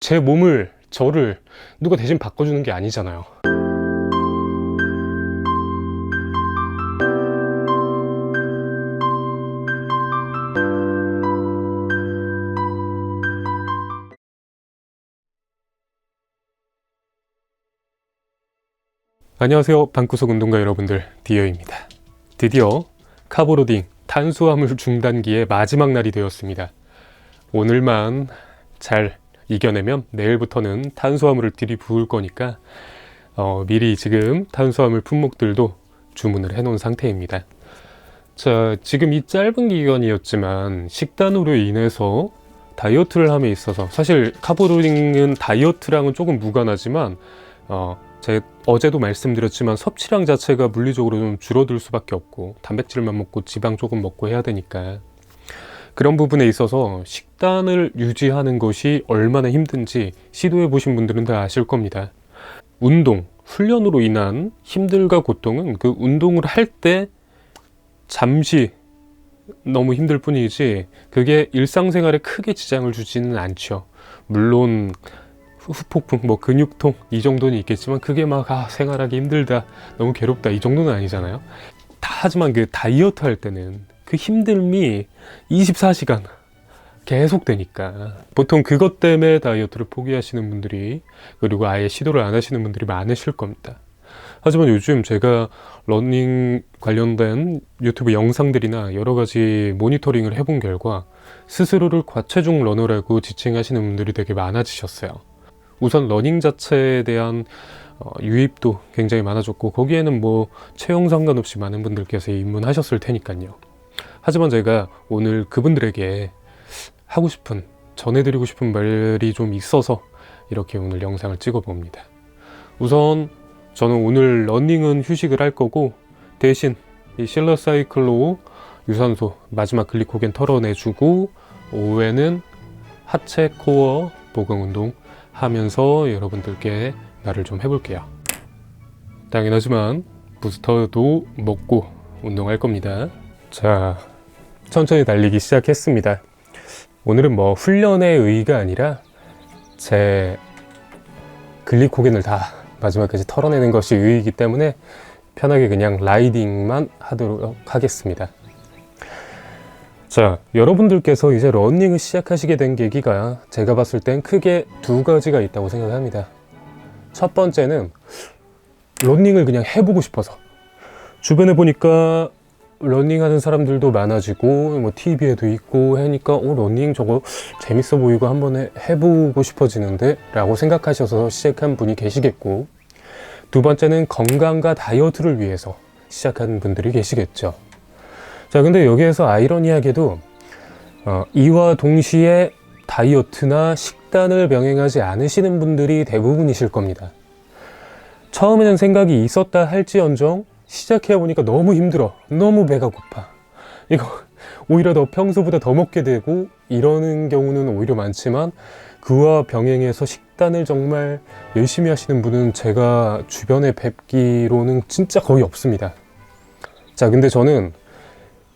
제 몸을, 저를 누가 대신 바꿔주는 게 아니잖아요. 안녕하세요, 방구석 운동가 여러분들, 디어입니다. 드디어 카보로딩 탄수화물 중단기의 마지막 날이 되었습니다. 오늘만 잘 이겨내면 내일부터는 탄수화물을 들이부을 거니까 미리 지금 탄수화물 품목들도 주문을 해놓은 상태입니다. 자, 지금 이 짧은 기간이었지만 식단으로 인해서 다이어트를 함에 있어서, 사실 카보로딩은 다이어트랑은 조금 무관하지만 제가 어제도 말씀드렸지만 섭취량 자체가 물리적으로 좀 줄어들 수밖에 없고, 단백질만 먹고 지방 조금 먹고 해야 되니까 그런 부분에 있어서 식단을 유지하는 것이 얼마나 힘든지 시도해 보신 분들은 다 아실 겁니다. 운동, 훈련으로 인한 힘듦과 고통은 그 운동을 할 때 잠시 너무 힘들 뿐이지 그게 일상생활에 크게 지장을 주지는 않죠. 물론 후폭풍, 근육통 이 정도는 있겠지만 그게 막 생활하기 힘들다, 너무 괴롭다 이 정도는 아니잖아요. 하지만 그 다이어트 할 때는 그 힘듦이 24시간 계속 되니까 보통 그것 때문에 다이어트를 포기하시는 분들이, 그리고 아예 시도를 안 하시는 분들이 많으실 겁니다. 하지만 요즘 제가 러닝 관련된 유튜브 영상들이나 여러 가지 모니터링을 해본 결과 스스로를 과체중 러너라고 지칭하시는 분들이 되게 많아지셨어요. 우선 러닝 자체에 대한 유입도 굉장히 많아졌고, 거기에는 체형 상관없이 많은 분들께서 입문하셨을 테니까요. 하지만 제가 오늘 그분들에게 하고 싶은, 전해드리고 싶은 말이 좀 있어서 이렇게 오늘 영상을 찍어 봅니다. 우선 저는 오늘 러닝은 휴식을 할 거고, 대신 이 실러사이클로 유산소 마지막 글리코겐 털어내주고, 오후에는 하체 코어 보강 운동 하면서 여러분들께 말을 좀 해볼게요. 당연하지만 부스터도 먹고 운동할 겁니다. 자, 천천히 달리기 시작했습니다. 오늘은 훈련의 의의가 아니라 제 글리코겐을 다 마지막까지 털어내는 것이 의의이기 때문에 편하게 그냥 라이딩만 하도록 하겠습니다. 자, 여러분들께서 이제 러닝을 시작하시게 된 계기가 제가 봤을 땐 크게 두 가지가 있다고 생각합니다. 첫 번째는 러닝을 그냥 해보고 싶어서, 주변에 보니까 러닝하는 사람들도 많아지고 TV에도 있고 하니까 러닝 저거 재밌어 보이고 한번 해보고 싶어지는데 라고 생각하셔서 시작한 분이 계시겠고, 두 번째는 건강과 다이어트를 위해서 시작하는 분들이 계시겠죠. 자, 근데 여기에서 아이러니하게도 이와 동시에 다이어트나 식단을 병행하지 않으시는 분들이 대부분이실 겁니다. 처음에는 생각이 있었다 할지언정 시작해보니까 너무 힘들어, 너무 배가 고파, 이거 오히려 더 평소보다 더 먹게 되고 이러는 경우는 오히려 많지만, 그와 병행해서 식단을 정말 열심히 하시는 분은 제가 주변에 뵙기로는 진짜 거의 없습니다. 자, 근데 저는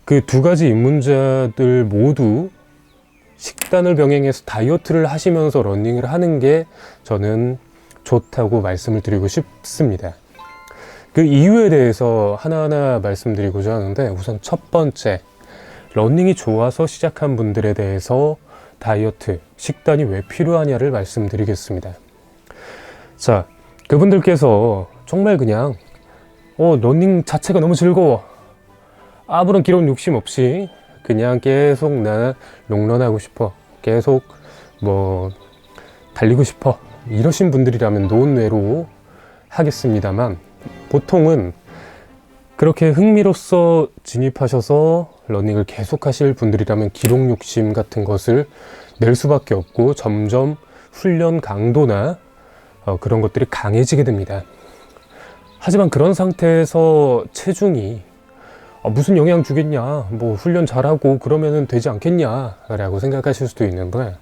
그 두 가지 입문자들 모두 식단을 병행해서 다이어트를 하시면서 러닝을 하는 게 저는 좋다고 말씀을 드리고 싶습니다. 그 이유에 대해서 하나하나 말씀드리고자 하는데, 우선 첫 번째, 러닝이 좋아서 시작한 분들에 대해서 다이어트, 식단이 왜 필요하냐를 말씀드리겠습니다. 자, 그분들께서 정말 그냥 러닝 자체가 너무 즐거워, 아무런 기록 욕심 없이 그냥 계속 나 롱런하고 싶어, 계속 달리고 싶어, 이러신 분들이라면 논외로 하겠습니다만, 보통은 그렇게 흥미로써 진입하셔서 러닝을 계속 하실 분들이라면 기록 욕심 같은 것을 낼 수밖에 없고, 점점 훈련 강도나 그런 것들이 강해지게 됩니다. 하지만 그런 상태에서 체중이 무슨 영향 주겠냐, 훈련 잘하고 그러면 되지 않겠냐 라고 생각하실 수도 있는데,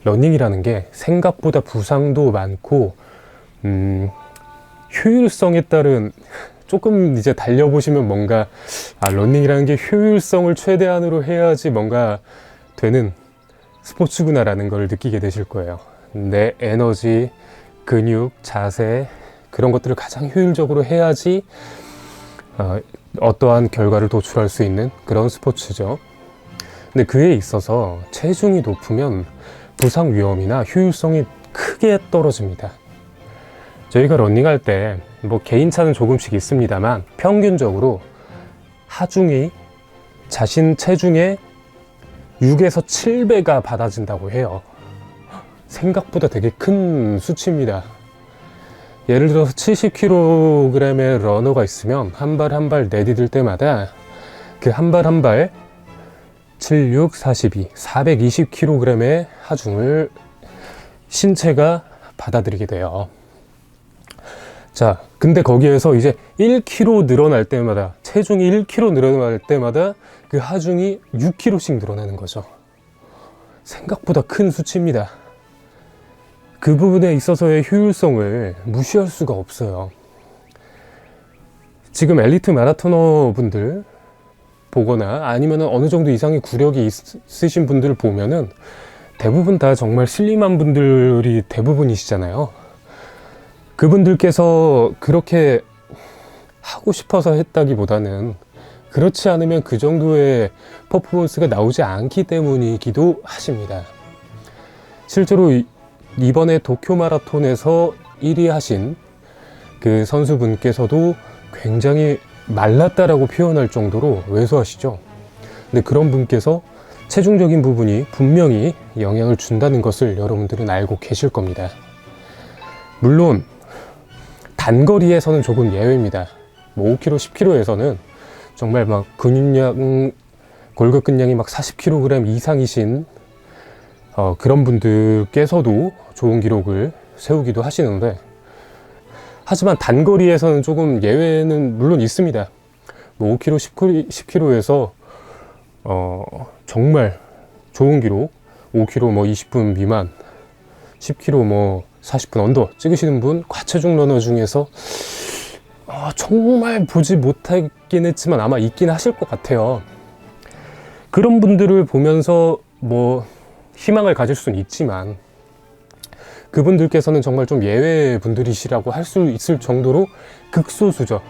러닝이라는 게 생각보다 부상도 많고 효율성에 따른, 조금 이제 달려보시면 뭔가 러닝이라는 게 효율성을 최대한으로 해야지 뭔가 되는 스포츠구나 라는 걸 느끼게 되실 거예요. 내 에너지, 근육, 자세 그런 것들을 가장 효율적으로 해야지 어떠한 결과를 도출할 수 있는 그런 스포츠죠. 근데 그에 있어서 체중이 높으면 부상 위험이나 효율성이 크게 떨어집니다. 저희가 러닝할 때 뭐 개인차는 조금씩 있습니다만 평균적으로 하중이 자신 체중의 6에서 7배가 받아진다고 해요. 생각보다 되게 큰 수치입니다. 예를 들어서 70kg의 러너가 있으면 한 발 한 발 내디딜 때마다 그 한 발 한 발 7, 6, 42, 420kg의 하중을 신체가 받아들이게 돼요. 자, 근데 거기에서 이제 1kg 늘어날 때마다, 체중이 1kg 늘어날 때마다 그 하중이 6kg씩 늘어나는 거죠. 생각보다 큰 수치입니다. 그 부분에 있어서의 효율성을 무시할 수가 없어요. 지금 엘리트 마라토너 분들 보거나 아니면 어느 정도 이상의 구력이 있으신 분들 보면은 대부분 다 정말 슬림한 분들이 대부분이시잖아요. 그분들께서 그렇게 하고 싶어서 했다기보다는 그렇지 않으면 그 정도의 퍼포먼스가 나오지 않기 때문이기도 하십니다. 실제로 이번에 도쿄 마라톤에서 1위 하신 그 선수분께서도 굉장히 말랐다라고 표현할 정도로 왜소하시죠. 근데 그런 분께서 체중적인 부분이 분명히 영향을 준다는 것을 여러분들은 알고 계실 겁니다. 물론 단거리에서는 조금 예외입니다. 뭐 5km, 10km에서는 정말 막 근육량, 골격근량이 막 40kg 이상이신 그런 분들께서도 좋은 기록을 세우기도 하시는데, 하지만 단거리에서는 조금 예외는 물론 있습니다. 뭐 5km, 10km에서 정말 좋은 기록, 5km 뭐 20분 미만, 10km 뭐 40분 언더 찍으시는 분, 과체중 러너 중에서 정말 보지 못하긴 했지만 아마 있긴 하실 것 같아요. 그런 분들을 보면서 뭐 희망을 가질 수는 있지만 그분들께서는 정말 좀 예외 분들이시라고 할 수 있을 정도로 극소수죠.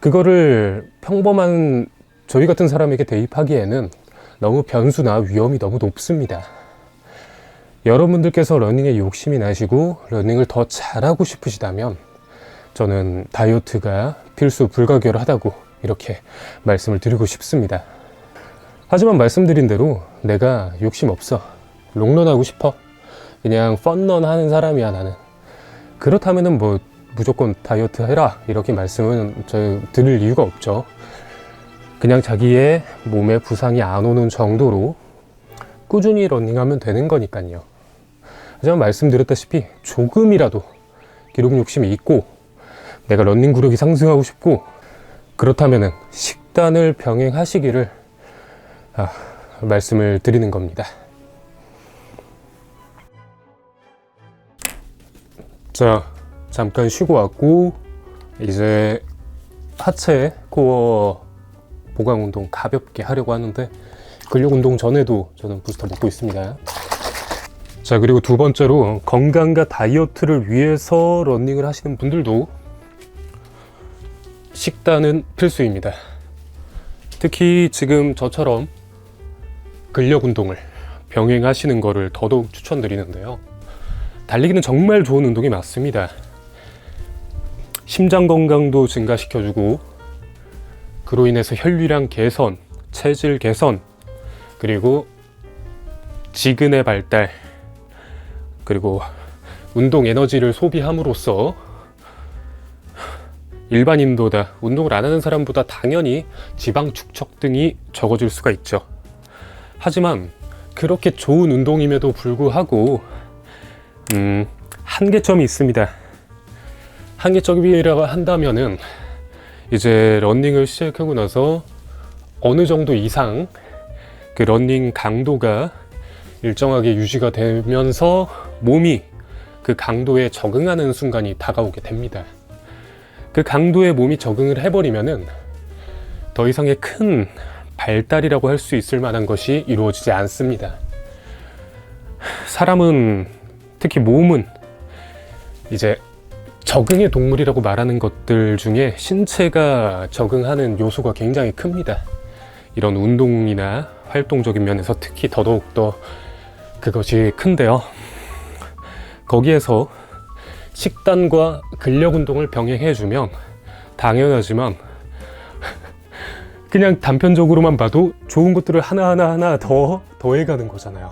그거를 평범한 저희 같은 사람에게 대입하기에는 너무 변수나 위험이 너무 높습니다. 여러분들께서 러닝에 욕심이 나시고 러닝을 더 잘하고 싶으시다면 저는 다이어트가 필수 불가결하다고 이렇게 말씀을 드리고 싶습니다. 하지만 말씀드린 대로 내가 욕심 없어, 롱런하고 싶어, 그냥 펀런 하는 사람이야 나는, 그렇다면은 뭐 무조건 다이어트 해라 이렇게 말씀은 저 드릴 이유가 없죠. 그냥 자기의 몸에 부상이 안 오는 정도로 꾸준히 러닝하면 되는 거니까요. 하지만 말씀드렸다시피 조금이라도 기록 욕심이 있고 내가 러닝 구력이 상승하고 싶고 그렇다면은 식단을 병행하시기를 말씀을 드리는 겁니다. 자, 잠깐 쉬고 왔고 이제 하체 코어 보강 운동 가볍게 하려고 하는데 근력 운동 전에도 저는 부스터 먹고 있습니다. 자, 그리고 두 번째로 건강과 다이어트를 위해서 러닝을 하시는 분들도 식단은 필수입니다. 특히 지금 저처럼 근력 운동을 병행하시는 거를 더더욱 추천드리는데요. 달리기는 정말 좋은 운동이 맞습니다. 심장 건강도 증가시켜주고 그로 인해서 혈류량 개선, 체질 개선, 그리고 지근의 발달, 그리고 운동 에너지를 소비함으로써 일반인보다, 운동을 안 하는 사람보다 당연히 지방 축적 등이 적어질 수가 있죠. 하지만 그렇게 좋은 운동임에도 불구하고 한계점이 있습니다. 한계점이라고 한다면은 이제 러닝을 시작하고 나서 어느 정도 이상 그 러닝 강도가 일정하게 유지가 되면서 몸이 그 강도에 적응하는 순간이 다가오게 됩니다. 그 강도에 몸이 적응을 해버리면은 더 이상의 큰 발달이라고 할 수 있을 만한 것이 이루어지지 않습니다. 사람은 특히 몸은 이제 적응의 동물이라고 말하는 것들 중에 신체가 적응하는 요소가 굉장히 큽니다. 이런 운동이나 활동적인 면에서 특히 더더욱더 그것이 큰데요. 거기에서 식단과 근력 운동을 병행해주면 당연하지만 그냥 단편적으로만 봐도 좋은 것들을 하나하나 더해가는 거잖아요.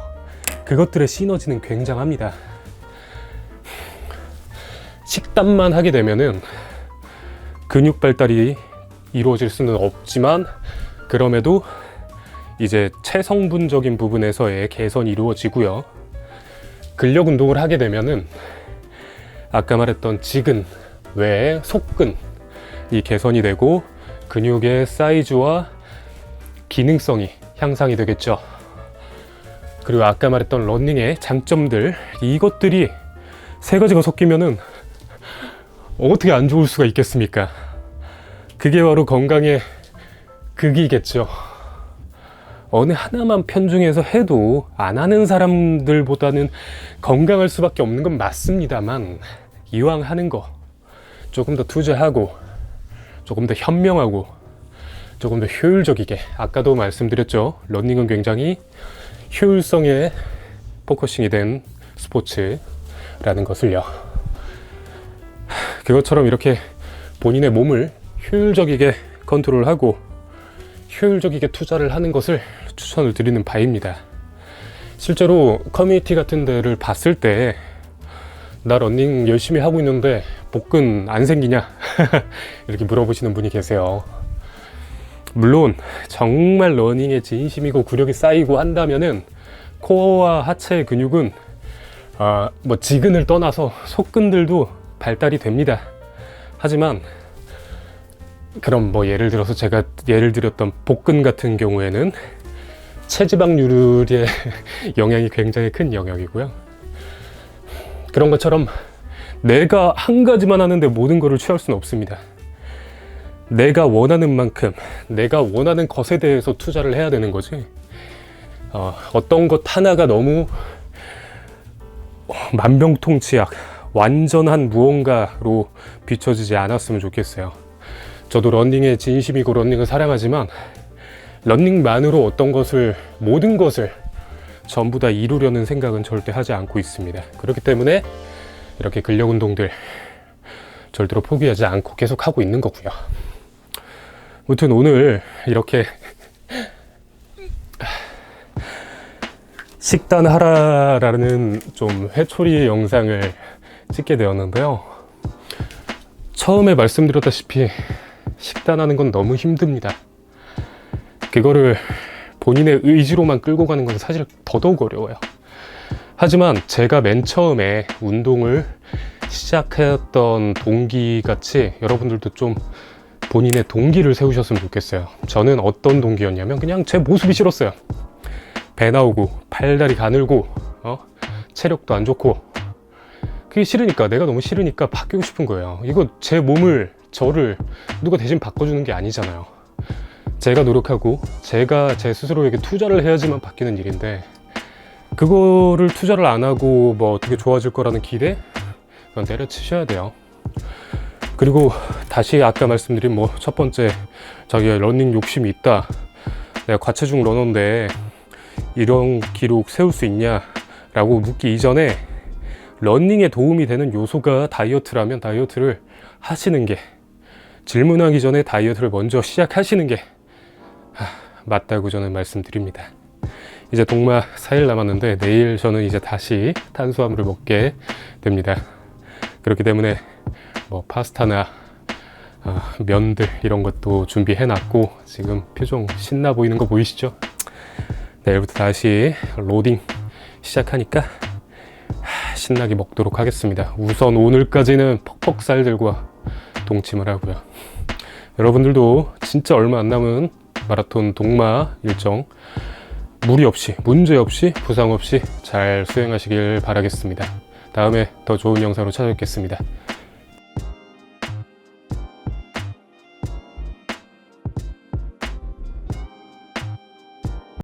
그것들의 시너지는 굉장합니다. 식단만 하게 되면은 근육 발달이 이루어질 수는 없지만 그럼에도 이제 체성분적인 부분에서의 개선이 이루어지고요. 근력 운동을 하게 되면은 아까 말했던 지근 외에 속근이 개선이 되고 근육의 사이즈와 기능성이 향상이 되겠죠. 그리고 아까 말했던 러닝의 장점들, 이것들이 세 가지가 섞이면은 어떻게 안 좋을 수가 있겠습니까? 그게 바로 건강의 극이겠죠. 어느 하나만 편중해서 해도 안 하는 사람들보다는 건강할 수밖에 없는 건 맞습니다만, 이왕 하는 거 조금 더 투자하고 조금 더 현명하고 조금 더 효율적이게, 아까도 말씀드렸죠. 러닝은 굉장히 효율성에 포커싱이 된 스포츠라는 것을요. 그것처럼 이렇게 본인의 몸을 효율적이게 컨트롤하고 효율적이게 투자를 하는 것을 추천을 드리는 바입니다. 실제로 커뮤니티 같은 데를 봤을 때 나 러닝 열심히 하고 있는데 복근 안 생기냐? 이렇게 물어보시는 분이 계세요. 물론 정말 러닝에 진심이고 구력이 쌓이고 한다면은 코어와 하체 근육은 뭐 지근을 떠나서 속근들도 발달이 됩니다. 하지만 그럼 뭐 예를 들어서 제가 예를 들었던 복근 같은 경우에는 체지방률의 영향이 굉장히 큰 영역이고요. 그런 것처럼 내가 한 가지만 하는데 모든 것을 취할 수는 없습니다. 내가 원하는 만큼, 내가 원하는 것에 대해서 투자를 해야 되는 거지. 어떤 것 하나가 너무 만병통치약, 완전한 무언가로 비춰지지 않았으면 좋겠어요. 저도 러닝에 진심이고 러닝을 사랑하지만 러닝만으로 어떤 것을, 모든 것을 전부 다 이루려는 생각은 절대 하지 않고 있습니다. 그렇기 때문에 이렇게 근력 운동들 절대로 포기하지 않고 계속 하고 있는 거고요. 아무튼 오늘 이렇게 식단하라라는 좀 회초리 영상을 찍게 되었는데요. 처음에 말씀드렸다시피 식단하는 건 너무 힘듭니다. 그거를 본인의 의지로만 끌고 가는 건 사실 더더욱 어려워요. 하지만 제가 맨 처음에 운동을 시작했던 동기같이 여러분들도 좀 본인의 동기를 세우셨으면 좋겠어요. 저는 어떤 동기였냐면 그냥 제 모습이 싫었어요. 배 나오고 팔다리 가늘고 체력도 안 좋고 그게 싫으니까, 내가 너무 싫으니까 바뀌고 싶은 거예요. 이거 제 몸을, 저를 누가 대신 바꿔주는 게 아니잖아요. 제가 노력하고 제가 제 스스로에게 투자를 해야지만 바뀌는 일인데 그거를 투자를 안 하고 뭐 어떻게 좋아질 거라는 기대? 그건 내려치셔야 돼요. 그리고 다시 아까 말씀드린 뭐 첫 번째, 자기가 러닝 욕심이 있다, 내가 과체중 러너인데 이런 기록 세울 수 있냐 라고 묻기 이전에 러닝에 도움이 되는 요소가 다이어트라면 다이어트를 하시는 게, 질문하기 전에 다이어트를 먼저 시작하시는 게 맞다고 저는 말씀드립니다. 이제 동마 4일 남았는데 내일 저는 이제 다시 탄수화물을 먹게 됩니다. 그렇기 때문에 뭐 파스타나 면들 이런 것도 준비해 놨고, 지금 표정 신나 보이는 거 보이시죠? 내일부터 다시 로딩 시작하니까 신나게 먹도록 하겠습니다. 우선 오늘까지는 퍽퍽살들과 동침을 하고요. 여러분들도 진짜 얼마 안 남은 마라톤 동마 일정 무리 없이, 문제 없이, 부상 없이 잘 수행하시길 바라겠습니다. 다음에 더 좋은 영상으로 찾아뵙겠습니다.